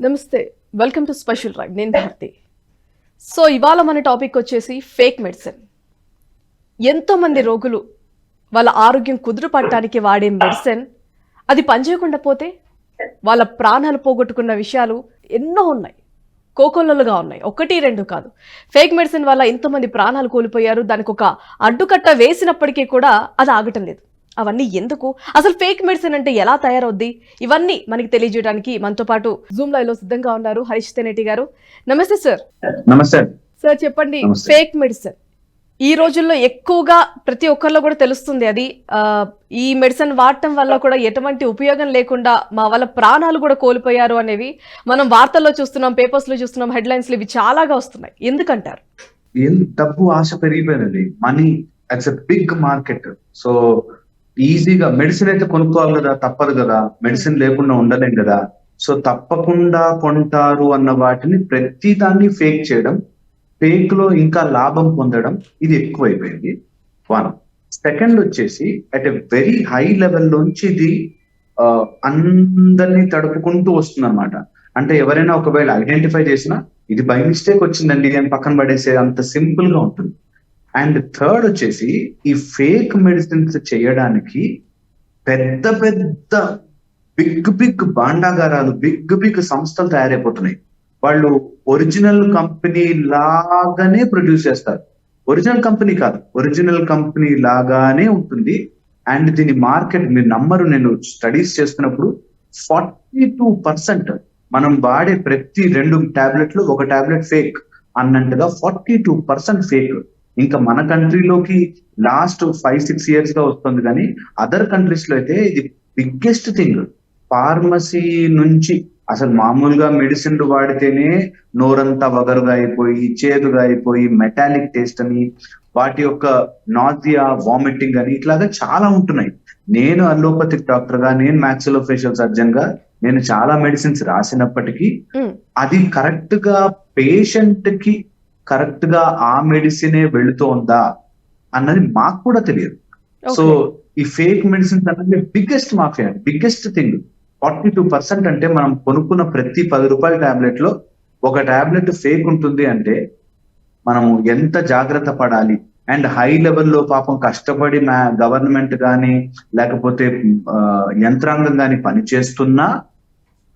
నమస్తే, welcome to special ride. నేను Bharati. So ఇవాళ మన టాపిక్ వచ్చేసి ఫేక్ మెడిసిన్. ఎంతోమంది రోగులు వాళ్ళ ఆరోగ్యం కుదురుపడటానికి వాడే మెడిసిన్ అది పనిచేయకుండా పోతే వాళ్ళ ప్రాణాలు పోగొట్టుకున్న విషయాలు ఎన్నో ఉన్నాయి, కోకొల్లలుగా ఉన్నాయి, ఒకటి రెండు కాదు. ఫేక్ మెడిసిన్ వల్ల ఎంతోమంది ప్రాణాలు కోల్పోయారు. దానికి ఒక అడ్డుకట్ట వేసినప్పటికీ కూడా అది ఆగటం లేదు. అవన్నీ ఎందుకు? అసలు ఫేక్ మెడిసిన్ అంటే ఎలా తయారవుద్ది? ఇవన్నీ మనకి తెలియజేయడానికి మనతో పాటు జూమ్ లైవ్ లో సిద్ధంగా ఉన్నారు హరీష్ తెనేటి గారు. నమస్తే సార్. నమస్తే సార్, చెప్పండి. ఫేక్ మెడిసిన్ ఈ రోజుల్లో ఎక్కువగా ప్రతి ఒక్కరిలో కూడా తెలుస్తుంది. అది ఈ మెడిసిన్ వాడటం వల్ల కూడా ఎటువంటి ఉపయోగం లేకుండా మా వాళ్ళ ప్రాణాలు కూడా కోల్పోయారు అనేవి మనం వార్తల్లో చూస్తున్నాం, పేపర్స్ లో చూస్తున్నాం, హెడ్లైన్స్ ఇవి చాలాగా వస్తున్నాయి. ఎందుకంటారు? డబ్బు ఆశ పెరిగిపోయినది. Money it's a big market. So ఈజీగా మెడిసిన్ అయితే కొనుక్కోవాలి కదా, తప్పదు కదా, మెడిసిన్ లేకుండా ఉండలేం కదా. సో తప్పకుండా కొంటారు అన్న వాటిని ప్రతి దాన్ని ఫేక్ చేయడం, ఫేక్ లో ఇంకా లాభం పొందడం, ఇది ఎక్కువైపోయింది. వన్. సెకండ్ వచ్చేసి at a very high level నుంచి ఇది అందరినీ తడుపుకుంటూ వస్తుంది అనమాట. అంటే ఎవరైనా ఒకవేళ ఐడెంటిఫై చేసినా ఇది బై మిస్టేక్ వచ్చిందండి అని పక్కన పడేసే అంత సింపుల్ గా ఉంటుంది. అండ్ థర్డ్ వచ్చేసి ఈ ఫేక్ మెడిసిన్స్ చేయడానికి పెద్ద పెద్ద బిగ్ భాండాగారాలు, బిగ్ సంస్థలు తయారైపోతున్నాయి. వాళ్ళు ఒరిజినల్ కంపెనీ లాగానే ప్రొడ్యూస్ చేస్తారు. ఒరిజినల్ కంపెనీ కాదు, ఒరిజినల్ కంపెనీ లాగానే ఉంటుంది. అండ్ దీని మార్కెట్ మీరు నమ్మరు, నేను స్టడీస్ చేస్తున్నప్పుడు 42% మనం వాడే ప్రతి 2 టాబ్లెట్లు ఒక టాబ్లెట్ ఫేక్ అన్నట్టుగా 42% ఫేక్. ఇంకా మన కంట్రీలోకి లాస్ట్ 5-6 ఇయర్స్ గా వస్తుంది, కానీ అదర్ కంట్రీస్ లో అయితే ఇది బిగ్గెస్ట్ థింగ్. ఫార్మసీ నుంచి అసలు మామూలుగా మెడిసిన్లు వాడితేనే నోరంతా వగరుగా అయిపోయి, చేదుగా అయిపోయి, మెటాలిక్ టేస్ట్ అని, వాటి యొక్క నాజియా, వామిటింగ్ అని ఇట్లాగా చాలా ఉంటున్నాయి. నేను అలోపతిక్ డాక్టర్ గా, నేను మ్యాక్సిలోఫేషియల్ సర్జన్ గా నేను చాలా మెడిసిన్స్ రాసినప్పటికీ అది కరెక్ట్ గా పేషెంట్ కి కరెక్ట్ గా ఆ మెడిసినే వెళుతోందా అన్నది మాకు కూడా తెలియదు. సో ఈ ఫేక్ మెడిసిన్స్ అనేది బిగ్గెస్ట్ మాఫియా, బిగ్గెస్ట్ థింగ్. 42% అంటే మనం కొనుక్కున్న ప్రతి 10 రూపాయల టాబ్లెట్ లో ఒక టాబ్లెట్ ఫేక్ ఉంటుంది అంటే మనము ఎంత జాగ్రత్త పడాలి. అండ్ హై లెవెల్లో పాపం కష్టపడి గవర్నమెంట్ కానీ లేకపోతే యంత్రాంగం కానీ పనిచేస్తున్నా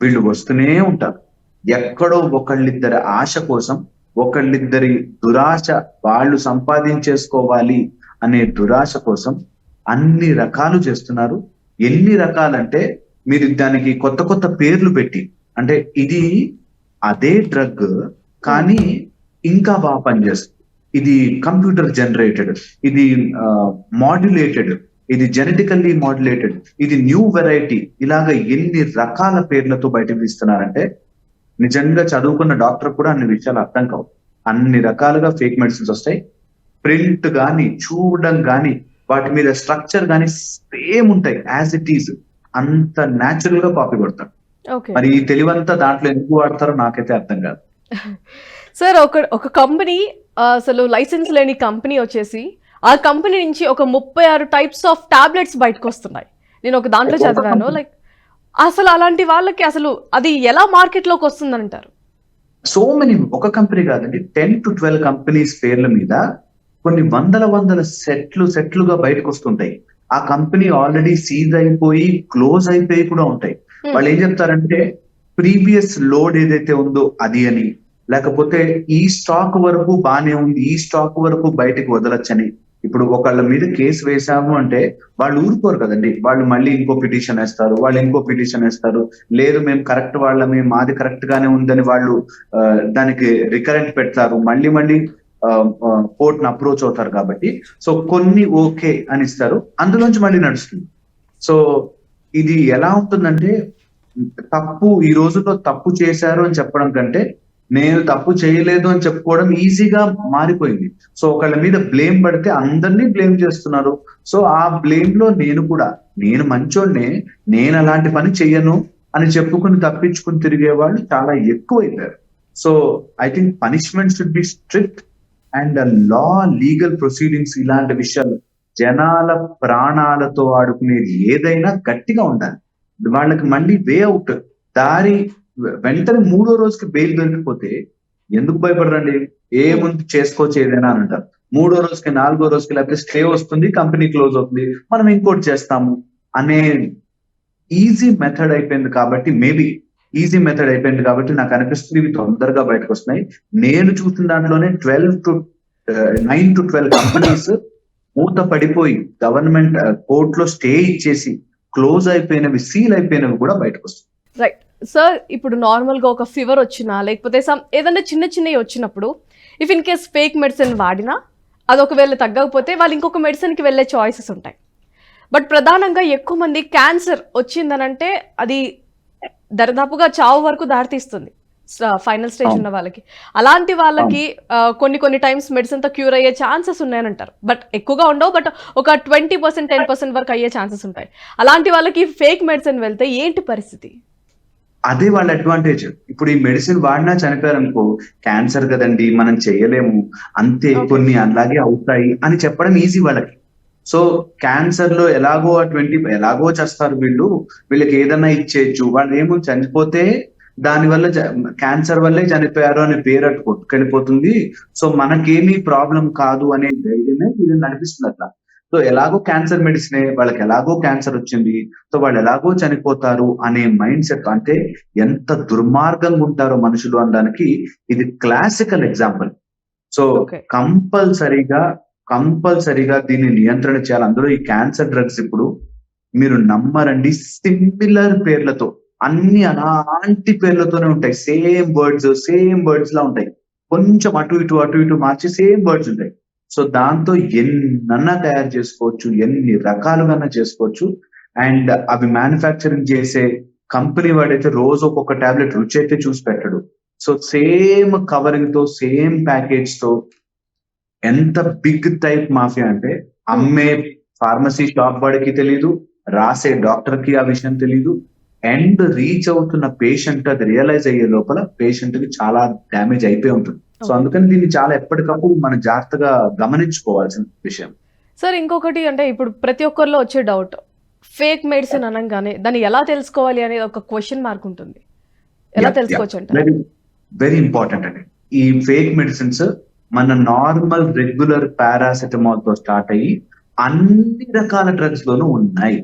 వీళ్ళు వస్తూనే ఉంటారు. ఎక్కడో ఒకళ్ళిద్దరి ఆశ కోసం, ఒకళ్ళిద్దరి దురాశ, వాళ్ళు సంపాదించేసుకోవాలి అనే దురాశ కోసం అన్ని రకాలు చేస్తున్నారు. ఎన్ని రకాలంటే మీరు దానికి కొత్త కొత్త పేర్లు పెట్టి, అంటే ఇది అదే డ్రగ్ కానీ ఇంకా బాగా పనిచేస్తుంది, ఇది కంప్యూటర్ జనరేటెడ్, ఇది మాడ్యులేటెడ్, ఇది జెనెటికల్లీ మాడ్యులేటెడ్, ఇది న్యూ వెరైటీ, ఇలాగ ఎన్ని రకాల పేర్లతో బయటకు తీస్తున్నారంటే నిజంగా చదువుకున్న డాక్టర్ కూడా అన్ని విషయాలు అర్థం కావు. అన్ని రకాలుగా ఫేక్ మెడిసిన్స్ వస్తాయి. ప్రింట్ గాని, చూడడం గాని, వాటి మీద స్ట్రక్చర్ గాని సేమ్ ఉంటాయి, యాజ్ ఇట్ ఈజ్. అంత న్యాచురల్ గా కాపీ కొడతారు. మరి ఈ తెలివంతా దాంట్లో ఎందుకు వాడతారో నాకైతే అర్థం కాదు. సార్, ఒక కంపెనీ, అసలు లైసెన్స్ లేని కంపెనీ వచ్చేసి ఆ కంపెనీ నుంచి ఒక 36 టైప్స్ ఆఫ్ టాబ్లెట్స్ బయటకు వస్తున్నాయి. నేను ఒక దాంట్లో చదివాను. లైక్ అసలు అలాంటి వాళ్ళకి అసలు అది ఎలా మార్కెట్ లోకి వస్తుందని అంటారు? సో మెనీ, ఒక కంపెనీ కాదండి, 10 to 12 కంపెనీస్ పేర్ల మీద కొన్ని వందల సెట్లుగా బయటకు వస్తుంటాయి. ఆ కంపెనీ ఆల్రెడీ సీజ్ అయిపోయి, క్లోజ్ అయిపోయి కూడా ఉంటాయి. వాళ్ళు ఏం చెప్తారంటే ప్రీవియస్ లోడ్ ఏదైతే ఉందో అది అని, లేకపోతే ఈ స్టాక్ వరకు బానే ఉంది, ఈ స్టాక్ వరకు బయటకు వదలొచ్చని. ఇప్పుడు ఒకళ్ళ మీద కేసు వేసాము అంటే వాళ్ళు ఊరుకోరు కదండి. వాళ్ళు మళ్ళీ ఇంకో పిటిషన్ వేస్తారు, వాళ్ళు ఇంకో పిటిషన్ వేస్తారు. లేదు మేము కరెక్ట్ వాళ్ళమే, మాది కరెక్ట్ గానే ఉందని వాళ్ళు దానికి రికరెంట్ పెడతారు, మళ్ళీ కోర్టును అప్రోచ్ అవుతారు. కాబట్టి సో కొన్ని ఓకే అని ఇస్తారు, అందులోంచి మళ్ళీ నడుస్తుంది. సో ఇది ఎలా ఉంటుందంటే, తప్పు ఈ రోజుల్లో తప్పు చేశారు అని చెప్పడం కంటే నేను తప్పు చేయలేదు అని చెప్పుకోవడం ఈజీగా మారిపోయింది. సో ఒకళ్ళ మీద బ్లేమ్ పడితే అందరినీ బ్లేమ్ చేస్తున్నారు. సో ఆ బ్లేమ్ లో నేను మంచోడ్నే, నేను అలాంటి పని చెయ్యను అని చెప్పుకుని తప్పించుకుని తిరిగే వాళ్ళు చాలా ఎక్కువైపోయారు. So I think punishment should be strict and law, legal proceedings, ఇలాంటి విషయాలు, జనాల ప్రాణాలతో ఆడుకునేది ఏదైనా గట్టిగా ఉండాలి. వాళ్ళకి మళ్ళీ వే అవుట్, దారి వెంటనే 3వ రోజుకి బెయిల్ దొరికిపోతే ఎందుకు భయపడరండి? ఏముంది చేసుకోవచ్చు ఏదైనా అని అంటారు. 3వ రోజుకి 4వ రోజుకి లేకపోతే స్టే వస్తుంది, కంపెనీ క్లోజ్ అవుతుంది, మనం ఇంకోటి చేస్తాము అనే ఈజీ మెథడ్ అయిపోయింది కాబట్టి, మేబీ ఈజీ మెథడ్ అయిపోయింది కాబట్టి నాకు అనిపిస్తుంది ఇవి తొందరగా బయటకు వస్తున్నాయి. నేను చూసిన దాంట్లోనే 9 to 12 కంపెనీస్ మూత పడిపోయి గవర్నమెంట్ కోర్టులో స్టే ఇచ్చేసి క్లోజ్ అయిపోయినవి, సీల్ అయిపోయినవి కూడా బయటకు వస్తాయి. రైట్ సార్, ఇప్పుడు నార్మల్గా ఒక ఫీవర్ వచ్చినా లేకపోతే ఏదైనా చిన్నవి వచ్చినప్పుడు if in case fake medicine వాడినా అది ఒకవేళ తగ్గకపోతే వాళ్ళు ఇంకొక మెడిసిన్కి వెళ్ళే చాయిసెస్ ఉంటాయి. బట్ ప్రధానంగా ఎక్కువ మంది క్యాన్సర్ వచ్చిందనంటే అది దరిదాపుగా చావు వరకు దారితీస్తుంది ఫైనల్ స్టేజ్ ఉన్న వాళ్ళకి. అలాంటి వాళ్ళకి కొన్ని టైమ్స్ మెడిసిన్తో క్యూర్ అయ్యే ఛాన్సెస్ ఉన్నాయని అంటారు. బట్ ఎక్కువగా ఉండవు, బట్ ఒక 20%, 10% వరకు అయ్యే ఛాన్సెస్ ఉంటాయి. అలాంటి వాళ్ళకి ఫేక్ మెడిసిన్ వెళ్తే ఏంటి పరిస్థితి? అదే వాళ్ళ అడ్వాంటేజ్. ఇప్పుడు ఈ మెడిసిన్ వాడినా చనిపోయారు అనుకో, క్యాన్సర్ కదండి మనం చేయలేము, అంతే కొన్ని అలాగే అవుతాయి అని చెప్పడం ఈజీ వాళ్ళకి. సో క్యాన్సర్ లో ఎలాగో 20 ఎలాగో చేస్తారు వీళ్ళకి ఏదైనా ఇచ్చేయచ్చు, వాళ్ళు ఏమో చనిపోతే దానివల్ల క్యాన్సర్ వల్లే చనిపోయారు అనే పేరు అటు కొట్టుకెళ్ళిపోతుంది, సో మనకేమీ ప్రాబ్లం కాదు అనే ధైర్యమే వీళ్ళని నడిపిస్తుంది అట్లా. సో ఎలాగో క్యాన్సర్ మెడిసినే, వాళ్ళకి ఎలాగో క్యాన్సర్ వచ్చింది, సో వాళ్ళు ఎలాగో చనిపోతారు అనే మైండ్ సెట్. అంటే ఎంత దుర్మార్గంగా ఉంటారో మనుషులు అనడానికి ఇది క్లాసికల్ ఎగ్జాంపుల్. సో కంపల్సరీగా దీన్ని నియంత్రణ చేయాలి. అందులో ఈ క్యాన్సర్ డ్రగ్స్ ఇప్పుడు మీరు నమ్మరండి, సిమిలర్ పేర్లతో అన్ని అలాంటి పేర్లతోనే ఉంటాయి. సేమ్ వర్డ్స్ లా ఉంటాయి, కొంచెం అటు ఇటు మార్చి సేమ్ వర్డ్స్ ఉంటాయి. సో దాంతో ఎన్నన్నా తయారు చేసుకోవచ్చు, ఎన్ని రకాలుగా చేసుకోవచ్చు. అండ్ అవి మ్యానుఫ్యాక్చరింగ్ చేసే కంపెనీ వాడైతే రోజు ఒక్కొక్క టాబ్లెట్ రుచి అయితే చూసి పెట్టడు. సో సేమ్ కవరింగ్ తో, సేమ్ ప్యాకేజ్ తో, ఎంత బిగ్ టైప్ మాఫియా అంటే అమ్మే ఫార్మసీ షాప్ వాడికి తెలీదు, రాసే డాక్టర్ కి ఆ విషయం తెలీదు, అండ్ రీచ్ అవుతున్న పేషెంట్ అది రియలైజ్ అయ్యే లోపల పేషెంట్ కి చాలా డ్యామేజ్ అయిపోయి ఉంటుంది. సో అందుకని దీన్ని చాలా ఎప్పటికప్పుడు మనం జాగ్రత్తగా గమనించుకోవాల్సిన విషయం. సార్ ఇంకొకటి అంటే ఇప్పుడు ప్రతి ఒక్కరిలో వచ్చే డౌట్, ఫేక్ మెడిసిన్ అనగానే దాన్ని ఎలా తెలుసుకోవాలి అనేది ఒక క్వశ్చన్ మార్క్ ఉంటుంది. ఎలా తెలుసుకోవచ్చు అంటే వెరీ ఇంపార్టెంట్ అండి. ఈ ఫేక్ మెడిసిన్స్ మన నార్మల్ రెగ్యులర్ పారాసెటమాల్ తో స్టార్ట్ అయ్యి అన్ని రకాల డ్రగ్స్ లోనూ ఉన్నాయి.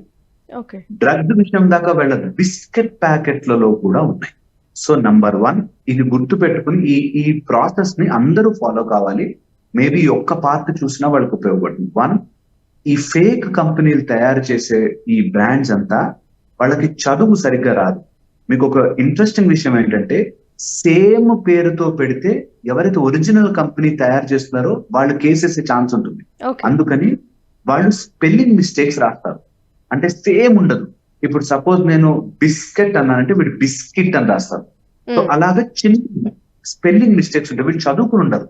డ్రగ్ విషయం దాకా వెళ్ళదు, బిస్కెట్ ప్యాకెట్లలో కూడా ఉన్నాయి. సో నంబర్ 1 ఇది గుర్తు పెట్టుకుని ఈ ప్రాసెస్ ని అందరూ ఫాలో కావాలి. మేబీ ఒక్క పార్ట్ చూసినా వాళ్ళకి ఉపయోగపడుతుంది. 1, ఈ ఫేక్ కంపెనీలు తయారు చేసే ఈ బ్రాండ్స్ అంతా వాళ్ళకి చదువు సరిగ్గా రాదు. మీకు ఒక ఇంట్రెస్టింగ్ విషయం ఏంటంటే, సేమ్ పేరుతో పెడితే ఎవరైతే ఒరిజినల్ కంపెనీ తయారు చేస్తున్నారో వాళ్ళు కేసేసే ఛాన్స్ ఉంటుంది. అందుకని వాళ్ళు స్పెల్లింగ్ మిస్టేక్స్ రాస్తారు, అంటే సేమ్ ఉండదు. ఇప్పుడు సపోజ్ నేను బిస్కెట్ అన్నానంటే వీడు బిస్కెట్ అని రాస్తారు. సో అలాగే చిన్న స్పెల్లింగ్ మిస్టేక్స్ ఉంటాయి. వీళ్ళు చదువుకుని ఉండరు,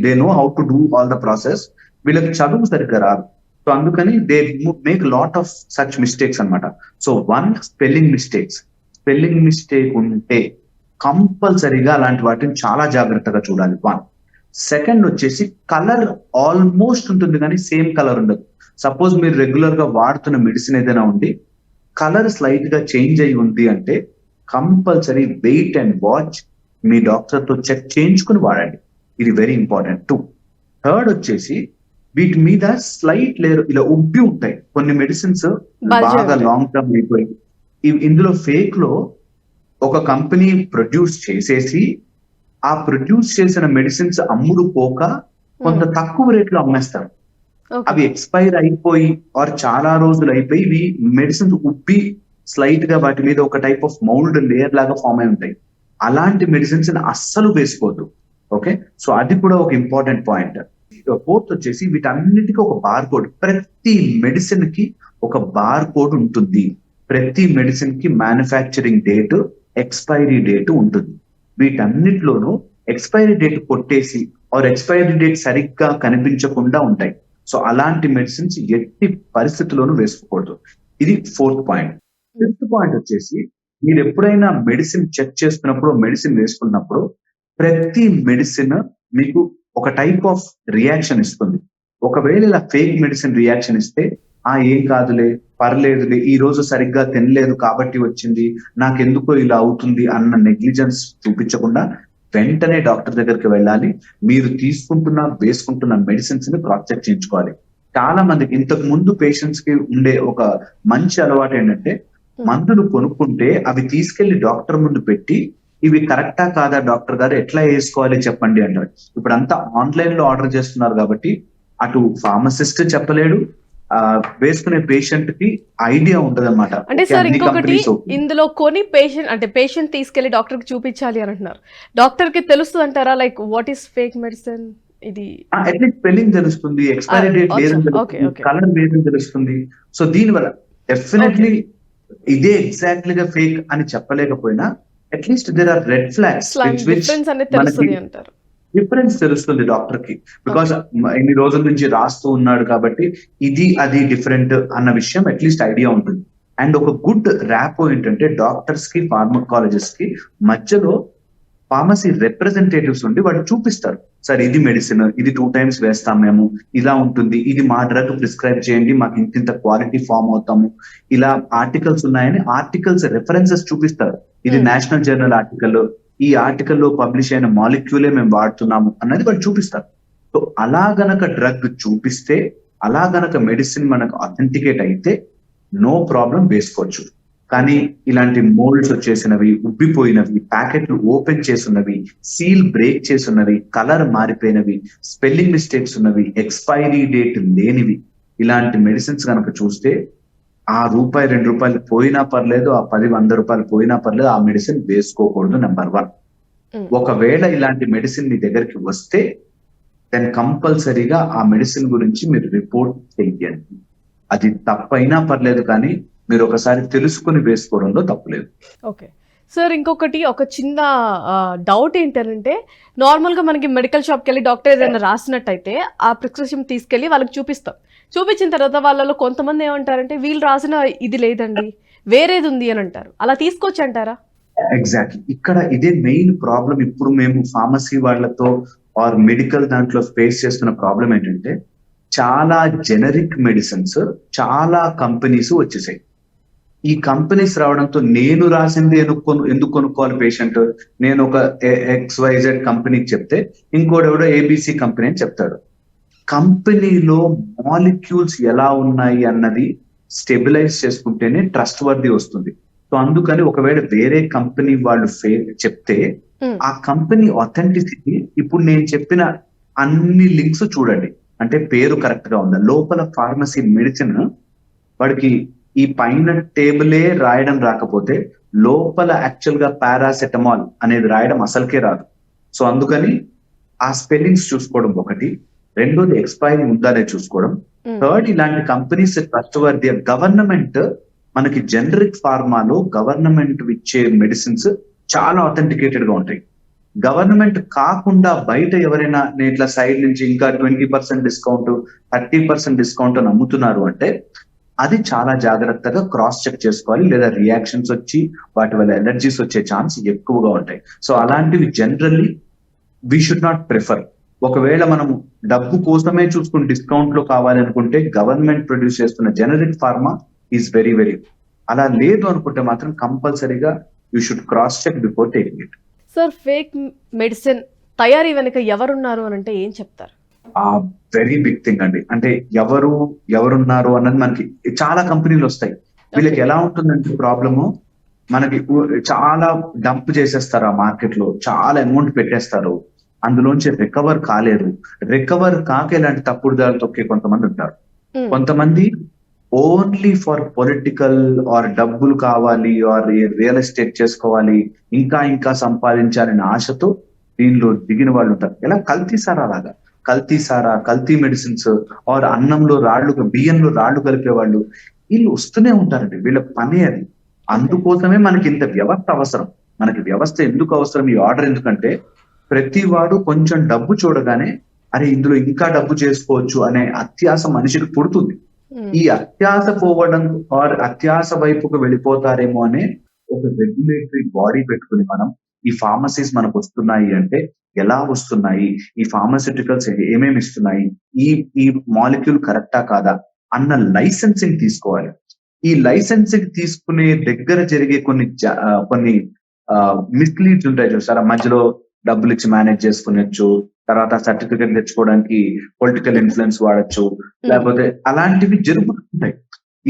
they know how to do all the process, వీళ్ళకి చదువు సరిగ్గా రాదు. సో అందుకని they make lot of such mistakes అనమాట. సో 1, స్పెల్లింగ్ మిస్టేక్ ఉంటే కంపల్సరీగా అలాంటి వాటిని చాలా జాగ్రత్తగా చూడాలి. 1. సెకండ్ వచ్చేసి కలర్ ఆల్మోస్ట్ ఉంటుంది కానీ సేమ్ కలర్ ఉండదు. సపోజ్ మీరు రెగ్యులర్ గా వాడుతున్న మెడిసిన్ ఏదైనా ఉండి కలర్ స్లైట్ గా చేంజ్ అయి ఉంది అంటే కంపల్సరీ వెయిట్ అండ్ వాచ్, మీ డాక్టర్ తో చెక్ చేయించుకుని వాడండి. ఇది వెరీ ఇంపార్టెంట్. 2. థర్డ్ వచ్చేసి వీటి మీద స్లైట్ లేయర్ ఇలా ఉబ్బి ఉంటాయి. కొన్ని మెడిసిన్స్ బాగా లాంగ్ టర్మ్ అయిపోయి, ఇందులో ఫేక్ లో ఒక కంపెనీ ప్రొడ్యూస్ చేసేసి ఆ ప్రొడ్యూస్ చేసిన మెడిసిన్స్ అమ్ముడు పోక కొంత తక్కువ రేట్లో అమ్మేస్తారు. అవి ఎక్స్పైర్ అయిపోయి ఆర్ చాలా రోజులు అయిపోయి ఇవి మెడిసిన్స్ ఉబ్బి స్లైట్ గా వాటి మీద ఒక టైప్ ఆఫ్ మౌల్డ్ లేయర్ లాగా ఫామ్ అయి ఉంటాయి. అలాంటి మెడిసిన్స్ అస్సలు వేసుకోవద్దు. ఓకే, సో అది కూడా ఒక ఇంపార్టెంట్ పాయింట్. 4th వచ్చేసి వీటన్నిటికీ ఒక బార్ కోడ్, ప్రతి మెడిసిన్ కి ఒక బార్ కోడ్ ఉంటుంది. ప్రతి మెడిసిన్ కి మ్యానుఫ్యాక్చరింగ్ డేట్, ఎక్స్పైరీ డేట్ ఉంటుంది. వీటన్నిటిలోనూ ఎక్స్పైరీ డేట్ కొట్టేసి ఆర్ ఎక్స్పైరీ డేట్ సరిగ్గా కనిపించకుండా ఉంటాయి. సో అలాంటి మెడిసిన్స్ ఎట్టి పరిస్థితుల్లోనూ వేసుకోకూడదు. ఇది 4th పాయింట్. 5th పాయింట్ వచ్చేసి మీరు ఎప్పుడైనా మెడిసిన్ చెక్ చేసుకున్నప్పుడు, మెడిసిన్ వేసుకున్నప్పుడు ప్రతి మెడిసిన్ మీకు ఒక టైప్ ఆఫ్ రియాక్షన్ ఇస్తుంది. ఒకవేళ ఇలా ఫేక్ మెడిసిన్ రియాక్షన్ ఇస్తే ఏం కాదులే పర్లేదులే ఈ రోజు సరిగ్గా తినలేదు కాబట్టి వచ్చింది, నాకెందుకో ఇలా అవుతుంది అన్న నెగ్లిజెన్స్ చూపించకుండా వెంటనే డాక్టర్ దగ్గరికి వెళ్ళాలి. మీరు వేసుకుంటున్న మెడిసిన్స్ ని క్రాస్ చెక్ చేయించుకోవాలి. చాలా మందికి ఇంతకు ముందు పేషెంట్స్ కి ఉండే ఒక మంచి అలవాటు ఏంటంటే, మందులు కొనుక్కుంటే అవి తీసుకెళ్లి డాక్టర్ ముందు పెట్టి, ఇవి కరెక్టా కాదా డాక్టర్ గారు, ఎట్లా వేసుకోవాలి చెప్పండి అంటారు. ఇప్పుడు అంతా ఆన్లైన్ లో ఆర్డర్ చేస్తున్నారు కాబట్టి అటు ఫార్మసిస్ట్ చెప్పలేడు, వేసుకునే పేషెంట్ కి ఐడియా ఉంటదన్నమాట. అంటే ఓకే, సార్ అన్ని ఇంకొకటి, కంపెనీస్ ఓకే. ఇందులో కొని పేషెంట్ తీసుకెళ్లి డాక్టర్ కి చూపించాలి అని అంటున్నారు. డాక్టర్ కి తెలుస్తుంది అంటారా, like what is fake medicine ఇది? అట్లీస్ట్ స్పెల్లింగ్ తెలుస్తుంది, ఎక్స్పైరీ డేట్ లేదని ఓకే తెలుస్తుంది, ఓకే కలర్ లేదని తెలుస్తుంది. సో దీనివల్ల డెఫినెట్లీ ఇదే ఎగ్జాక్ట్లీగా ఫేక్ అని చెప్పలేకపోయినా at least there are red flags difference అనేది మనకి తెలుస్తుంది అంటారు. డిఫరెన్స్ తెలుస్తుంది డాక్టర్ కి. బికాస్ ఇన్ని రోజుల నుంచి రాస్తూ ఉన్నాడు కాబట్టి ఇది అది డిఫరెంట్ అన్న విషయం అట్లీస్ట్ ఐడియా ఉంటుంది. అండ్ ఒక గుడ్ ర్యాపో ఏంటంటే డాక్టర్స్ కి ఫార్మకాలజిస్ట్ కి మధ్యలో ఫార్మసీ రిప్రజెంటేటివ్స్ ఉండి వాళ్ళు చూపిస్తారు, సార్ ఇది మెడిసిన్, ఇది 2 times వేస్తాం మేము, ఇలా ఉంటుంది, ఇది మా డ్రగ్ ప్రిస్క్రైబ్ చేయండి, మాకు ఇంత క్వాలిటీ ఫామ్ అవుతాము, ఇలా ఆర్టికల్స్ ఉన్నాయని ఆర్టికల్స్ రెఫరెన్సెస్ చూపిస్తారు. ఇది నేషనల్ జర్నల్ ఆర్టికల్, ఈ ఆర్టికల్లో పబ్లిష్ అయిన మాలిక్యూలే మేము వాడుతున్నాము అన్నది వాళ్ళు చూపిస్తారు. సో అలా గనక డ్రగ్ చూపిస్తే, అలా గనక మెడిసిన్ మనకు అథెంటికేట్ అయితే నో ప్రాబ్లం వేసుకోవచ్చు. కానీ ఇలాంటి మోల్డ్స్ వచ్చేసినవి, ఉబ్బిపోయినవి, ప్యాకెట్లు ఓపెన్ చేసున్నవి, సీల్ బ్రేక్ చేసున్నవి, కలర్ మారిపోయినవి, స్పెల్లింగ్ మిస్టేక్స్ ఉన్నవి, ఎక్స్పైరీ డేట్ లేనివి, ఇలాంటి మెడిసిన్స్ కనుక చూస్తే ఆ రూపాయి 2 రూపాయలు పోయినా పర్లేదు, ఆ 10-100 రూపాయలు పోయినా పర్లేదు, ఆ మెడిసిన్ వేసుకోకూడదు. నెంబర్ 1. ఒకవేళ ఇలాంటి మెడిసిన్ మీ దగ్గరికి వస్తే దెన్ కంపల్సరీగా ఆ మెడిసిన్ గురించి మీరు రిపోర్ట్ చేయండి. అది తప్పైనా పర్లేదు, కానీ మీరు ఒకసారి తెలుసుకుని వేసుకోవడంలో తప్పులేదు. ఓకే సార్, ఇంకొకటి ఒక చిన్న డౌట్ ఏంటంటే, నార్మల్గా మనకి మెడికల్ షాప్కి వెళ్ళి డాక్టర్ ఏదైనా రాసినట్టయితే ఆ ప్రిస్క్రిప్షన్ తీసుకెళ్ళి వాళ్ళకి చూపిస్తాం. చూపించిన తర్వాత వాళ్ళలో కొంతమంది ఏమంటారంటే, వీళ్ళు రాసిన ఇది లేదండి, వేరేది ఉంది అని అంటారు. అలా తీసుకోవచ్చు అంటారా? ఎగ్జాక్ట్లీ, ఇక్కడ ఇదే మెయిన్ ప్రాబ్లం. ఇప్పుడు మేము ఫార్మసీ వాళ్ళతో ఆర్ మెడికల్ దాంట్లో ఫేస్ చేస్తున్న ప్రాబ్లం ఏంటంటే, చాలా జెనరిక్ మెడిసిన్స్, చాలా కంపెనీస్ వచ్చేసాయి. ఈ కంపెనీస్ రావడంతో నేను రాసింది ఎందుకు కొనుక్కోవాలి పేషెంట్? నేను ఒక XYZ కంపెనీకి చెప్తే ఇంకోడెవడో ABC కంపెనీ అని చెప్తాడు. కంపెనీలో మాలిక్యూల్స్ ఎలా ఉన్నాయి అన్నది స్టెబిలైజ్ చేసుకుంటేనే ట్రస్ట్ వర్ది వస్తుంది. సో అందుకని ఒకవేళ వేరే కంపెనీ వాళ్ళు చెప్తే ఆ కంపెనీ ఆథెంటిసిటీ, ఇప్పుడు నేను చెప్పిన అన్ని లింక్స్ చూడండి, అంటే పేరు కరెక్ట్ గా ఉందా, లోపల ఫార్మసీ మెడిసిన్ వాడికి ఈ పైన టేబులే రాయడం రాకపోతే లోపల యాక్చువల్ గా పారాసెటమాల్ అనేది రాయడం అసలుకే రాదు. సో అందుకని ఆ స్పెల్లింగ్స్ చూసుకోవడం ఒకటి, రెండోది ఎక్స్పైరీ ఉందానే చూసుకోవడం, థర్డ్ ఇలాంటి కంపెనీస్ ట్రస్ట్ వర్ది. గవర్నమెంట్ మనకి జనరిక్ ఫార్మాలో గవర్నమెంట్ ఇచ్చే మెడిసిన్స్ చాలా ఆథెంటికేటెడ్ గా ఉంటాయి. గవర్నమెంట్ కాకుండా బయట ఎవరైనా ఇట్లా సైడ్ నుంచి ఇంకా 20% డిస్కౌంట్, 30% డిస్కౌంట్ అని అమ్ముతున్నారు అంటే అది చాలా జాగ్రత్తగా క్రాస్ చెక్ చేసుకోవాలి, లేదా రియాక్షన్స్ వచ్చి వాటి వల్ల ఎలర్జీస్ వచ్చే ఛాన్స్ ఎక్కువగా ఉంటాయి. సో అలాంటివి generally we should not prefer. ఒకవేళ మనం డబ్బు కోసమే చూసుకుని డిస్కౌంట్ లో కావాలనుకుంటే గవర్నమెంట్ ప్రొడ్యూస్ చేస్తున్న generic pharma is very very, అలా లేదు అనుకుంటే మాత్రం కంపల్సరీగా you should cross check before taking it. Sir, fake medicine తయారీ వెనుక ఎవరున్నారు అని అంటే ఏం చెప్తారు? వెరీ బిగ్ థింగ్ అండి. అంటే ఎవరున్నారు అన్నది మనకి చాలా కంపెనీలు వస్తాయి. వీళ్ళకి ఎలా ఉంటుందంటే ప్రాబ్లము, మనకి చాలా డంప్ చేసేస్తారు ఆ మార్కెట్ లో, చాలా అమౌంట్ పెట్టేస్తారు, అందులోంచి రికవర్ కాలేరు. రికవర్ కాక ఇలాంటి తప్పుడు దారి తొక్కే కొంతమంది ఉంటారు. కొంతమంది ఓన్లీ ఫర్ పొలిటికల్ ఆర్ డబ్బులు కావాలి ఆర్ రియల్ ఎస్టేట్ చేసుకోవాలి, ఇంకా సంపాదించాలనే ఆశతో దీనిలో దిగిన వాళ్ళు ఉంటారు. ఎలా కల్తీ సారా, కల్తీ మెడిసిన్స్ ఆర్ అన్నంలో బియ్యంలో రాళ్లు కలిపే వాళ్ళు, వీళ్ళు వస్తూనే ఉంటారండి. వీళ్ళ పనే అది. అందుకోసమే మనకి ఇంత వ్యవస్థ అవసరం. మనకి వ్యవస్థ ఎందుకు అవసరం, ఈ ఆర్డర్ ఎందుకంటే ప్రతి వాడు కొంచెం డబ్బు చూడగానే అరే ఇందులో ఇంకా డబ్బు చేసుకోవచ్చు అనే అత్యాశ మనిషికి పుడుతుంది. ఈ అత్యాశ పోవడం ఆర్ అత్యాశ వైపుకు వెళ్ళిపోతారేమో అనే ఒక రెగ్యులేటరీ బాడీ పెట్టుకుని మనం ఈ ఫార్మసీస్ మనకు వస్తున్నాయి అంటే ఎలా వస్తున్నాయి, ఈ ఫార్మాస్యూటికల్స్ ఏమేమి ఇస్తున్నాయి, ఈ మాలిక్యూల్ కరెక్టా కాదా అన్న లైసెన్సింగ్ తీసుకోవాలి. ఈ లైసెన్సింగ్ తీసుకునే దగ్గర జరిగే కొన్ని మిస్లీడ్స్ ఉంటాయి చూసారా, మధ్యలో డబ్బులు ఇచ్చి మేనేజ్ చేసుకునొచ్చు, తర్వాత సర్టిఫికేట్ తెచ్చుకోవడానికి పొలిటికల్ ఇన్ఫ్లుయెన్స్ వాడచ్చు, లేకపోతే అలాంటివి జరుగుతుంటాయి.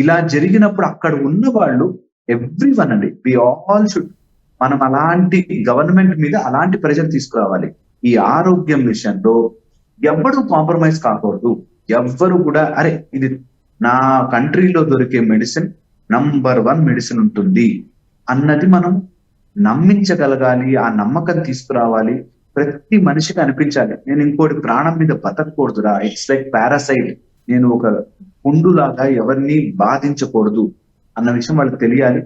ఇలా జరిగినప్పుడు అక్కడ ఉన్న వాళ్ళు ఎవ్రీవన్ అండి, వి ఆల్ షుడ్, మనం అలాంటి గవర్నమెంట్ మీద అలాంటి ప్రెషర్ తీసుకురావాలి. ఈ ఆరోగ్యం విషయంలో ఎవ్వరు కాంప్రమైజ్ కాకూడదు. ఎవ్వరు కూడా అరే ఇది నా కంట్రీలో దొరికే మెడిసిన్ #1 మెడిసిన్ ఉంటుంది అన్నది మనం నమ్మించగలగాలి, ఆ నమ్మకం తీసుకురావాలి. ప్రతి మనిషికి అనిపించాలి నేను ఇంకోటి ప్రాణం మీద బతకూడదురా, ఇట్స్ లైక్ పారాసైట్, నేను ఒక పుండులాగా ఎవరిని బాధించకూడదు అన్న విషయం వాళ్ళకి తెలియాలి.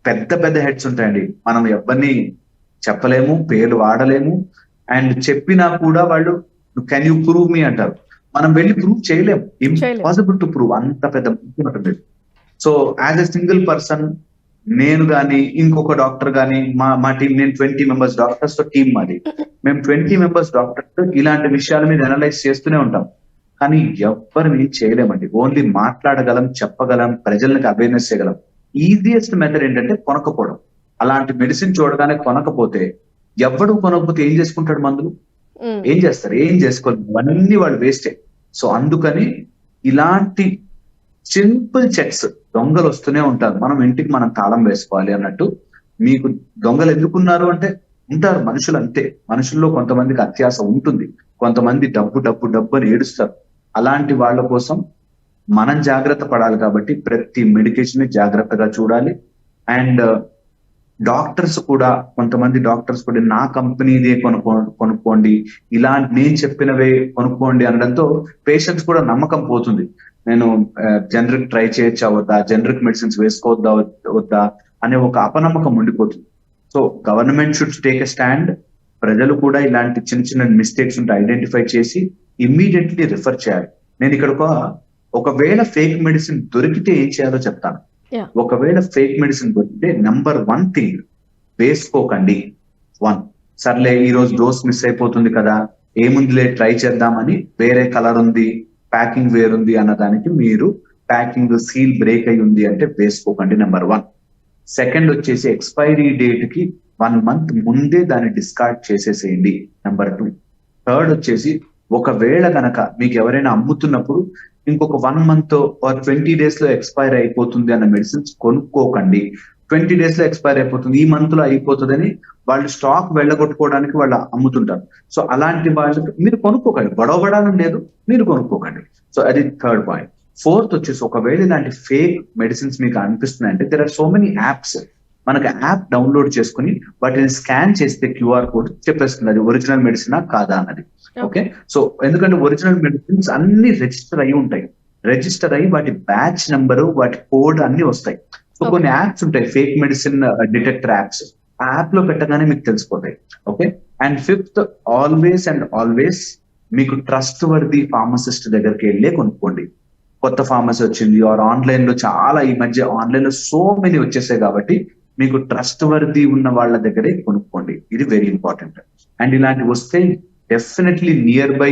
పెద్ద పెద్ద హెడ్స్ ఉంటాయండి, మనం ఎవరిని చెప్పలేము, పేర్లు వాడలేము, అండ్ చెప్పినా కూడా వాళ్ళు కెన్ యూ ప్రూవ్ మీ అంటారు. మనం వెళ్ళి ప్రూవ్ చేయలేము, ఇంపాసిబుల్ టు ప్రూవ్, అంత పెద్ద ఉంటుంది. So as a single person నేను గాని ఇంకొక డాక్టర్ గాని మా టీం, నేను 20 మెంబర్స్ డాక్టర్స్ తో టీం మాది, మేము 20 మెంబర్స్ డాక్టర్స్ ఇలాంటి విషయాల మీద అనలైజ్ చేస్తూనే ఉంటాం. కానీ ఎవ్వరు ఏం చేయలేమండి, ఓన్లీ మాట్లాడగలం, చెప్పగలం, ప్రజలకు అవేర్నెస్ చేయగలం. ఈజియెస్ట్ మెథడ్ ఏంటంటే కొనకపోవడం. అలాంటి మెడిసిన్ చూడగానే కొనకపోతే, ఎవడు కొనకపోతే ఏం చేసుకుంటాడు, మందులు ఏం చేస్తారు, ఏం చేసుకోలేదు, అవన్నీ వాళ్ళు వేస్టే. సో అందుకని ఇలాంటి సింపుల్ చెక్స్, దొంగలు వస్తూనే ఉంటారు, మనం ఇంటికి మనం తాళం వేసుకోవాలి అన్నట్టు. మీకు దొంగలు ఎందుకున్నారు అంటే ఉంటారు మనుషులు, అంతే. మనుషుల్లో కొంతమందికి అత్యాస ఉంటుంది, కొంతమంది డబ్బు డబ్బు డబ్బు అని ఏడుస్తారు. అలాంటి వాళ్ళ కోసం మనం జాగ్రత్త పడాలి. కాబట్టి ప్రతి మెడికేషన్ ని జాగ్రత్తగా చూడాలి. అండ్ డాక్టర్స్ కూడా, కొంతమంది డాక్టర్స్ కూడా నా కంపెనీదే కొనుక్కోండి, ఇలా నేను చెప్పినవే కొనుక్కోండి అనడంతో పేషెంట్స్ కూడా నమ్మకం పోతుంది. నేను జనరిక్ ట్రై చేయొచ్చా వద్దా, జనరిక్ మెడిసిన్స్ వేసుకోవద్దా వద్దా అనే ఒక అపనమ్మకం ఉండిపోతుంది. So government should take a stand. ప్రజలు కూడా ఇలాంటి చిన్న చిన్న మిస్టేక్స్ ఉంటే ఐడెంటిఫై చేసి ఇమ్మీడియట్లీ రిఫర్ చేయాలి. నేను ఇక్కడ ఒకవేళ ఫేక్ మెడిసిన్ దొరికితే ఏం చేయాలో చెప్తాను. ఒకవేళ ఫేక్ మెడిసిన్ దొరికితే #1 థింగ్, వేసుకోకండి. 1, సర్లే ఈ రోజు డోస్ మిస్ అయిపోతుంది కదా, ఏముందిలే ట్రై చేద్దామని, వేరే కలర్ ఉంది, ప్యాకింగ్ వేరుంది అన్నదానికి మీరు ప్యాకింగ్ సీల్ బ్రేక్ అయి ఉంది అంటే వేసుకోకండి, #1. సెకండ్ వచ్చేసి ఎక్స్పైరీ డేట్ కి 1 మంత్ ముందే దాన్ని డిస్కార్డ్ చేసేసేయండి, #2. థర్డ్ వచ్చేసి ఒకవేళ గనక మీకు ఎవరైనా అమ్ముతున్నప్పుడు ఇంకొక 1 మంత్ ఆర్ 20 days లో ఎక్స్పైర్ అయిపోతుంది అన్న మెడిసిన్స్ కొనుక్కోకండి. 20 days లో ఎక్స్పైర్ అయిపోతుంది, ఈ మంత్ లో అయిపోతుందని వాళ్ళు స్టాక్ వెళ్ళగొట్టుకోవడానికి వాళ్ళు అమ్ముతుంటారు. సో అలాంటి వాళ్ళకి మీరు కొనుక్కోకండి, గొడవపడాలని లేదు, మీరు కొనుక్కోకండి. సో అది థర్డ్ పాయింట్. ఫోర్త్ వచ్చేసి ఒకవేళ ఇలాంటి ఫేక్ మెడిసిన్స్ మీకు అనిపిస్తున్నాయంటే, there are so many apps. మనకు యాప్ డౌన్లోడ్ చేసుకుని వాటిని స్కాన్ చేస్తే QR కోడ్ చెప్పేస్తుంది అది ఒరిజినల్ మెడిసినా కాదా అన్నది. ఓకే, సో ఎందుకంటే ఒరిజినల్ మెడిసిన్స్ అన్ని రిజిస్టర్ అయి ఉంటాయి, రిజిస్టర్ అయ్యి వాటి బ్యాచ్ నెంబరు, వాటి కోడ్ అన్ని వస్తాయి. సో కొన్ని యాప్స్ ఉంటాయి, ఫేక్ మెడిసిన్ డిటెక్టర్ యాప్స్, ఆ యాప్ లో పెట్టగానే మీకు తెలిసిపోతాయి. Okay, and fifth, always and always మీకు ట్రస్ట్ వర్ది ఫార్మసిస్ట్ దగ్గరికి వెళ్ళే కొనుక్కోండి. కొత్త ఫార్మసీ వచ్చింది ఆర్ ఆన్లైన్ లో చాలా, ఈ మధ్య ఆన్లైన్ లో సో మెనీ వచ్చేసాయి కాబట్టి మీకు ట్రస్ట్ వర్ది ఉన్న వాళ్ళ దగ్గరే కొనుక్కోండి, ఇది వెరీ ఇంపార్టెంట్. అండ్ ఇలాంటివి వస్తే definitely near by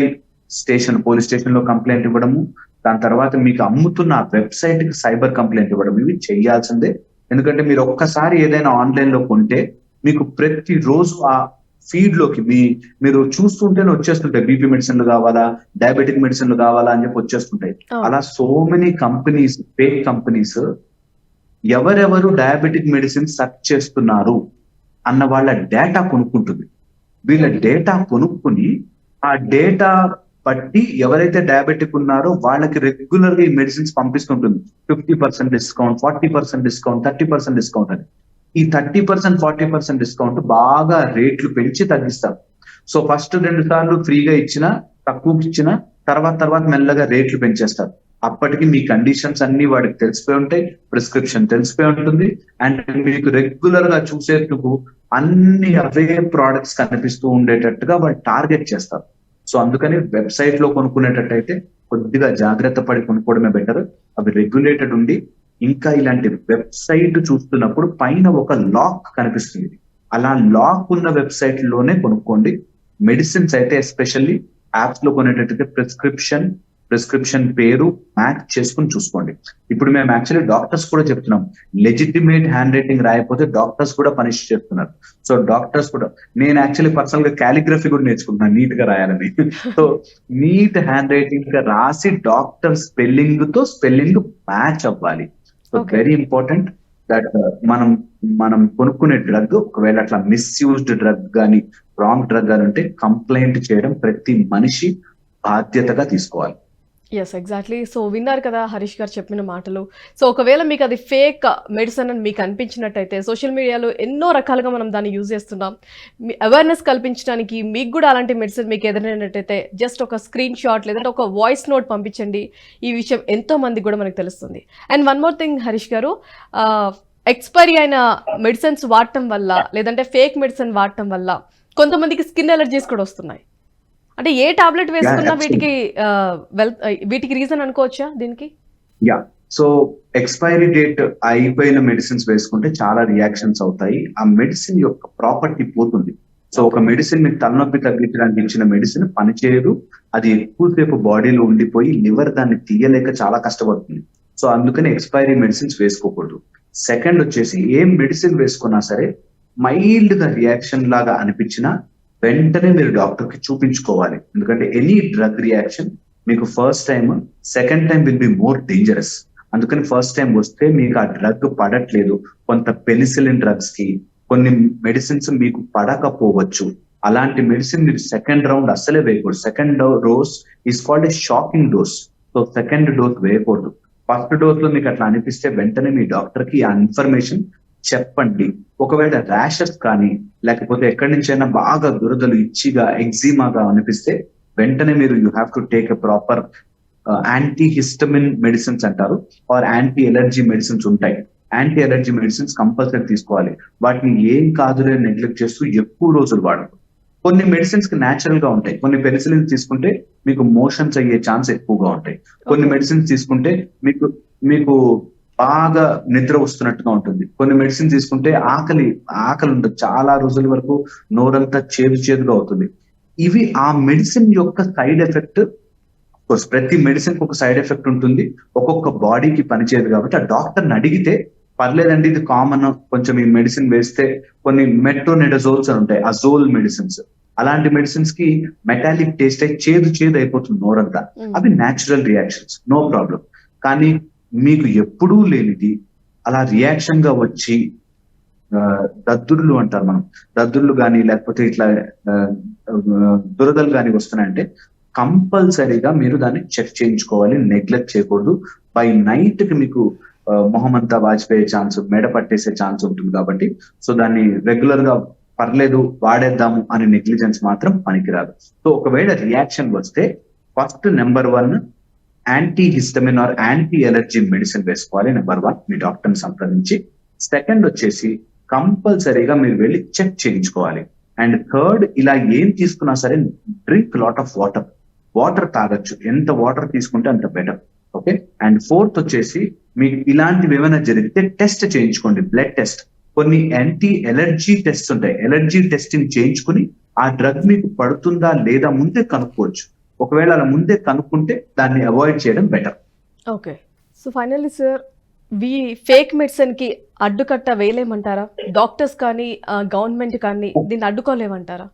station, police station లో కంప్లైంట్ ఇవ్వడము, దాని తర్వాత మీకు అమ్ముతున్న వెబ్సైట్ కి సైబర్ కంప్లైంట్ ఇవ్వడం, ఇవి చేయాల్సిందే. ఎందుకంటే మీరు ఒక్కసారి ఏదైనా ఆన్లైన్ లో కొంటే మీకు ప్రతి రోజు ఆ ఫీడ్ లోకి మీరు చూస్తుంటేనే వచ్చేస్తుంటాయి, బీపీ మెడిసిన్లు కావాలా, డయాబెటిక్ మెడిసిన్లు కావాలా అని చెప్పి వచ్చేస్తుంటాయి. అలా so many companies, fake companies ఎవరెవరు డయాబెటిక్ మెడిసిన్ సెర్చ్ చేస్తున్నారు అన్న వాళ్ళ డేటా కొనుక్కుంటుంది. వీళ్ళ డేటా కొనుక్కుని ఆ డేటా బట్టి ఎవరైతే డయాబెటిక్ ఉన్నారో వాళ్ళకి రెగ్యులర్ గా ఈ మెడిసిన్స్ పంపిస్తుంటుంది. 50% డిస్కౌంట్, 40% డిస్కౌంట్, 30% డిస్కౌంట్ అని. ఈ 30%, 40% డిస్కౌంట్ బాగా రేట్లు పెంచి తగ్గిస్తారు. సో ఫస్ట్ 2 సార్లు ఫ్రీగా ఇచ్చినా, తక్కువకి ఇచ్చినా, తర్వాత మెల్లగా రేట్లు పెంచేస్తారు. అప్పటికి మీ కండిషన్స్ అన్ని వాడికి తెలిసిపోయి ఉంటాయి, ప్రిస్క్రిప్షన్ తెలిసిపోయి ఉంటుంది, అండ్ మీకు రెగ్యులర్ గా చూసేందుకు అన్ని అవే ప్రోడక్ట్స్ కనిపిస్తూ ఉండేటట్టుగా వాళ్ళు టార్గెట్ చేస్తారు. సో అందుకని వెబ్సైట్ లో కొనుక్కునేటట్టయితే కొద్దిగా జాగ్రత్త పడి కొనుక్కోవడమే బెటర్. అవి రెగ్యులేటెడ్ ఉండి, ఇంకా ఇలాంటి వెబ్సైట్ చూస్తున్నప్పుడు పైన ఒక లాక్ కనిపిస్తుంది, అలా లాక్ ఉన్న వెబ్సైట్ లోనే కొనుక్కోండి. మెడిసిన్స్ అయితే ఎస్పెషల్లీ యాప్స్ లో కొనేటట్టయితే ప్రిస్క్రిప్షన్ ప్రిస్క్రిప్షన్ పేరు మ్యాచ్ చేసుకుని చూసుకోండి. ఇప్పుడు మేము యాక్చువల్లీ డాక్టర్స్ కూడా చెప్తున్నాం, లెజిటిమేట్ హ్యాండ్ రైటింగ్ రాయకపోతే డాక్టర్స్ కూడా పనిష్ చేస్తున్నారు. సో డాక్టర్స్ కూడా, నేను యాక్చువల్లీ పర్సనల్ గా కాలిగ్రఫీ కూడా నేర్చుకుంటున్నాను నీట్ గా రాయాలని. సో నీట్ హ్యాండ్ రైటింగ్ గా రాసి డాక్టర్ స్పెల్లింగ్ తో స్పెల్లింగ్ మ్యాచ్ అవ్వాలి. So Okay. Very important that మనం కొనుక్కునే డ్రగ్ ఒకవేళ అట్లా మిస్యూజ్డ్ డ్రగ్ కానీ రాంగ్ డ్రగ్ కానీ ఉంటే కంప్లైంట్ చేయడం ప్రతి మనిషి బాధ్యతగా తీసుకోవాలి. Yes, exactly. సో విన్నారు కదా హరీష్ గారు చెప్పిన మాటలు. సో ఒకవేళ మీకు అది ఫేక్ మెడిసిన్ అని మీకు అనిపించినట్టయితే సోషల్ మీడియాలో ఎన్నో రకాలుగా మనం దాన్ని యూజ్ చేస్తున్నాం. అవేర్నెస్ కల్పించడానికి మీకు కూడా అలాంటి మెడిసిన్ మీకు ఎదురైనట్టయితే జస్ట్ ఒక స్క్రీన్ షాట్ లేదంటే ఒక వాయిస్ నోట్ పంపించండి. ఈ విషయం ఎంతో మందికి కూడా మనకు తెలుస్తుంది. And one more thing Harish గారు, ఎక్స్పైరీ అయిన మెడిసిన్స్ వాడటం వల్ల లేదంటే ఫేక్ మెడిసిన్ వాడటం వల్ల కొంతమందికి స్కిన్ ఎలర్జీస్ కూడా వస్తున్నాయి. అంటే ఏ టాబ్లెట్ వేసుకున్నా వీటికి రీజన్ అనుకోవచ్చా దీనికి? యా, సో ఎక్స్పైరీ డేట్ అయిపోయిన మెడిసిన్స్ వేసుకుంటే చాలా రియాక్షన్స్ అవుతాయి. ఆ మెడిసిన్ యొక్క ప్రాపర్టీ పోతుంది. సో ఒక మెడిసిన్ మీకు తలనొప్పి తగ్గించడానికి ఇచ్చిన మెడిసిన్ పనిచేయదు. అది ఎక్కువసేపు బాడీలో ఉండిపోయి లివర్ దాన్ని తీయలేక చాలా కష్టపడుతుంది. సో అందుకని ఎక్స్పైరీ మెడిసిన్స్ వేసుకోకూడదు. సెకండ్ వచ్చేసి ఏ మెడిసిన్ వేసుకున్నా సరే మైల్డ్ గా రియాక్షన్ లాగా అనిపించినా వెంటనే మీరు డాక్టర్ కి చూపించుకోవాలి. ఎందుకంటే ఎనీ డ్రగ్ రియాక్షన్ మీకు first time, second time will be more dangerous. అందుకని ఫస్ట్ టైం వస్తే మీకు ఆ డ్రగ్ పడట్లేదు, కొంత పెనిసిలిన్ డ్రగ్స్ కి కొన్ని మెడిసిన్స్ మీకు పడకపోవచ్చు. అలాంటి మెడిసిన్ మీరు సెకండ్ రౌండ్ అస్సలే వేయకూడదు. Second dose is called a shocking dose. So second dose వేయకూడదు. ఫస్ట్ డోస్ లో మీకు అట్లా అనిపిస్తే వెంటనే మీ డాక్టర్ కి ఆ ఇన్ఫర్మేషన్ చెప్పండి. ఒకవేళ ర్యాషెస్ కానీ లేకపోతే ఎక్కడి నుంచైనా బాగా దురదలు, ఇచ్చిగా, ఎగ్జిమాగా అనిపిస్తే వెంటనే మీరు you have to take a proper anti histamine medicines అంటారు, ఆర్ యాంటీ ఎలర్జీ మెడిసిన్స్ ఉంటాయి. యాంటీ ఎలర్జీ మెడిసిన్స్ కంపల్సరీ తీసుకోవాలి. వాటిని ఏం కాదులే నెగ్లెక్ట్ చేస్తూ ఎక్కువ రోజులు వాడదు. కొన్ని మెడిసిన్స్ కి న్యాచురల్ గా ఉంటాయి. కొన్ని పెన్సిలిన్స్ తీసుకుంటే మీకు మోషన్స్ అయ్యే ఛాన్స్ ఎక్కువగా ఉంటాయి. కొన్ని మెడిసిన్స్ తీసుకుంటే మీకు బాగా నిద్ర వస్తున్నట్టుగా ఉంటుంది. కొన్ని మెడిసిన్ తీసుకుంటే ఆకలి ఉంటుంది, చాలా రోజుల వరకు నోరంతా చేదుగా అవుతుంది. ఇవి ఆ మెడిసిన్ యొక్క సైడ్ ఎఫెక్ట్. ప్రతి మెడిసిన్ కి ఒక సైడ్ ఎఫెక్ట్ ఉంటుంది, ఒక్కొక్క బాడీకి పనిచేయదు. కాబట్టి ఆ డాక్టర్ని అడిగితే పర్లేదండి ఇది కామన్, కొంచెం ఈ మెడిసిన్ వేస్తే కొన్ని మెట్రోనిడజోల్స్ అని ఉంటాయి, అజోల్ మెడిసిన్స్, అలాంటి మెడిసిన్స్ కి మెటాలిక్ టేస్ట్ అయి చేదు అయిపోతుంది నోరంతా. అవి న్యాచురల్ రియాక్షన్స్, నో ప్రాబ్లం. కానీ మీకు ఎప్పుడూ లేనిది అలా రియాక్షన్ గా వచ్చి దద్దుర్లు అంటారు మనం, దద్దుర్లు కానీ లేకపోతే ఇట్లా దురదలు కానీ వస్తున్నాయంటే కంపల్సరీగా మీరు దాన్ని చెక్ చేయించుకోవాలి, నెగ్లెక్ట్ చేయకూడదు. బై నైట్ కి మీకు మొహం అంతా వాచిపోయే ఛాన్స్, మెడ పట్టేసే ఛాన్స్ ఉంటుంది. కాబట్టి సో దాన్ని రెగ్యులర్ గా పర్లేదు వాడేద్దాము అని నెగ్లిజెన్స్ మాత్రం పనికిరాదు. సో ఒకవేళ రియాక్షన్ వస్తే first number 1 anti histamine or anti allergy medicine వేసుకోవాలి. నెంబర్ 1 మీ డాక్టర్ని సంప్రదించి. సెకండ్ వచ్చేసి కంపల్సరీగా మీరు వెళ్ళి చెక్ చేయించుకోవాలి. అండ్ థర్డ్, ఇలా ఏం తీసుకున్నా సరే డ్రింక్ లాట్ ఆఫ్ వాటర్ తాగొచ్చు. ఎంత వాటర్ తీసుకుంటే అంత బెటర్. ఓకే. అండ్ ఫోర్త్ వచ్చేసి మీకు ఇలాంటివి ఏమైనా జరిగితే టెస్ట్ చేయించుకోండి, బ్లడ్ టెస్ట్. కొన్ని యాంటీ ఎలర్జీ టెస్ట్ ఉంటాయి, ఎలర్జీ టెస్టింగ్ చేయించుకుని ఆ డ్రగ్ మీకు పడుతుందా లేదా ముందే కనుక్కోవచ్చు. ఒకవేళ అలా ముందే కనుక్కుంటే దాన్ని అవాయిడ్ చేయడం better. Okay. So finally sir, fake medicine కి అడ్డుకట్ట వేయలేమంటారా? డాక్టర్స్ కానీ గవర్నమెంట్ కానీ దీన్ని అడ్డుకోలేమంటారా?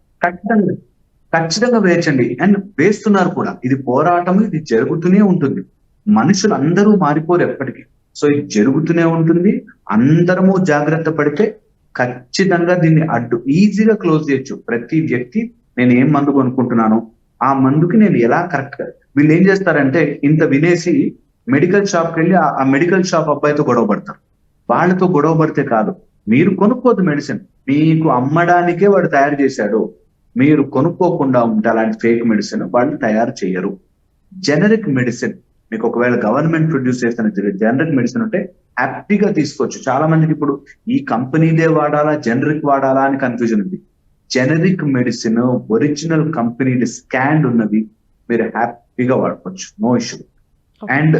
ఖచ్చితంగా వేయచ్చండి. అండ్ వేస్తున్నారు కూడా. ఇది పోరాటం, ఇది జరుగుతూనే ఉంటుంది. మనుషులు అందరూ మారిపోరు ఎప్పటికీ. సో ఇది జరుగుతూనే ఉంటుంది. అందరము జాగ్రత్త పడితే ఖచ్చితంగా దీన్ని ఈజీగా క్లోజ్ చేయొచ్చు. ప్రతి వ్యక్తి నేను ఏం మందు కొనుక్కుంటున్నాను, ఆ మందుకి నేను ఎలా కరెక్ట్ గా, వీళ్ళు ఏం చేస్తారంటే ఇంత వినేసి మెడికల్ షాప్కి వెళ్ళి ఆ మెడికల్ షాప్ అబ్బాయితో గొడవ పడతారు. వాళ్ళతో గొడవ పడితే కాదు, మీరు కొనుక్కోద్దు మెడిసిన్, మీకు అమ్మడానికే వాడు తయారు చేశాడు. మీరు కొనుక్కోకుండా ఉంటే అలాంటి ఫేక్ మెడిసిన్ వాళ్ళు తయారు చేయరు. జెనరిక్ మెడిసిన్ మీకు ఒకవేళ గవర్నమెంట్ ప్రొడ్యూస్ చేస్తున్న జెనరిక్ మెడిసిన్ ఉంటే హ్యాపీగా తీసుకోవచ్చు. చాలా మందికి ఇప్పుడు ఈ కంపెనీదే వాడాలా, జెనరిక్ వాడాలా అని కన్ఫ్యూజన్ ఉంది. Generic medicine original company scan ఉన్నది మీరు హ్యాపీగా వాడుకోవచ్చు, no issue. And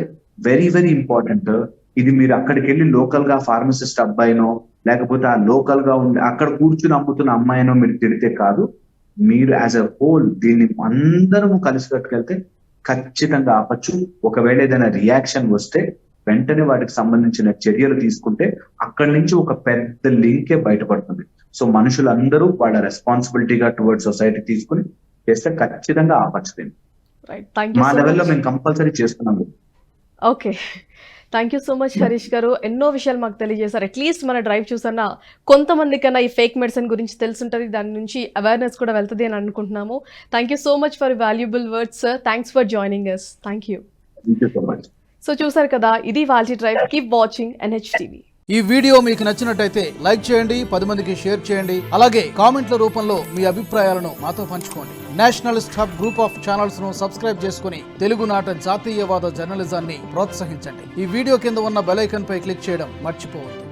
very very important, ఇది మీరు అక్కడికి వెళ్ళి లోకల్ గా ఫార్మసిస్ట్ అబ్బాయినో లేకపోతే ఆ లోకల్ గా ఉండి అక్కడ కూర్చుని అమ్ముతున్న అమ్మాయినో మీరు తిడితే కాదు. మీరు యాజ్ అ హోల్ దీన్ని అందరము కలిసి కట్టుకెళ్తే ఖచ్చితంగా ఆపచ్చు. ఒకవేళ ఏదైనా రియాక్షన్ వస్తే వెంటనే వాటికి సంబంధించిన చర్యలు తీసుకుంటే అక్కడి నుంచి ఒక పెద్ద లింకే బయటపడుతుంది. సో మనుషులందరూ వాళ్ళ రెస్పాన్సిబిలిటీగా టువర్డ్స్ సొసైటీ తీసుకుని చేస్తే ఖచ్చితంగా ఆపచ్చు దీన్ని. రైట్, థ్యాంక్ యూ మా సో లెవెల్లో మచ్. మేము కంపల్సరీ చేస్తున్నాం. Okay, thank you so much Harish గారు. ఎన్నో విషయాలు మాకు తెలియజేశారు. అట్లీస్ట్ మన డ్రైవ్ చూసన్నా కొంతమంది కన్నా ఈ ఫేక్ మెడిసిన్ గురించి తెలుసుంటుంది, దాని నుంచి అవేర్నెస్ కూడా వెళ్తుంది అని అనుకుంటున్నాము. Thank you so much for valuable words sir. Thanks for joining us. Thank you. Thank you so much. So చూసారు కదా, ఇది వాల్జీ డ్రైవ్. Keep watching NHTV. ఈ వీడియో మీకు నచ్చినట్టయితే లైక్ చేయండి, 10 మందికి షేర్ చేయండి. అలాగే కామెంట్ల రూపంలో మీ అభిప్రాయాలను మాతో పంచుకోండి. Nationalist hub group of channels ను సబ్స్క్రైబ్ చేసుకుని తెలుగునాట జాతీయవాద జర్నలిజాన్ని ప్రోత్సహించండి. ఈ వీడియో కింద ఉన్న బెల్ ఐకాన్ పై క్లిక్ చేయడం మర్చిపోవద్దు.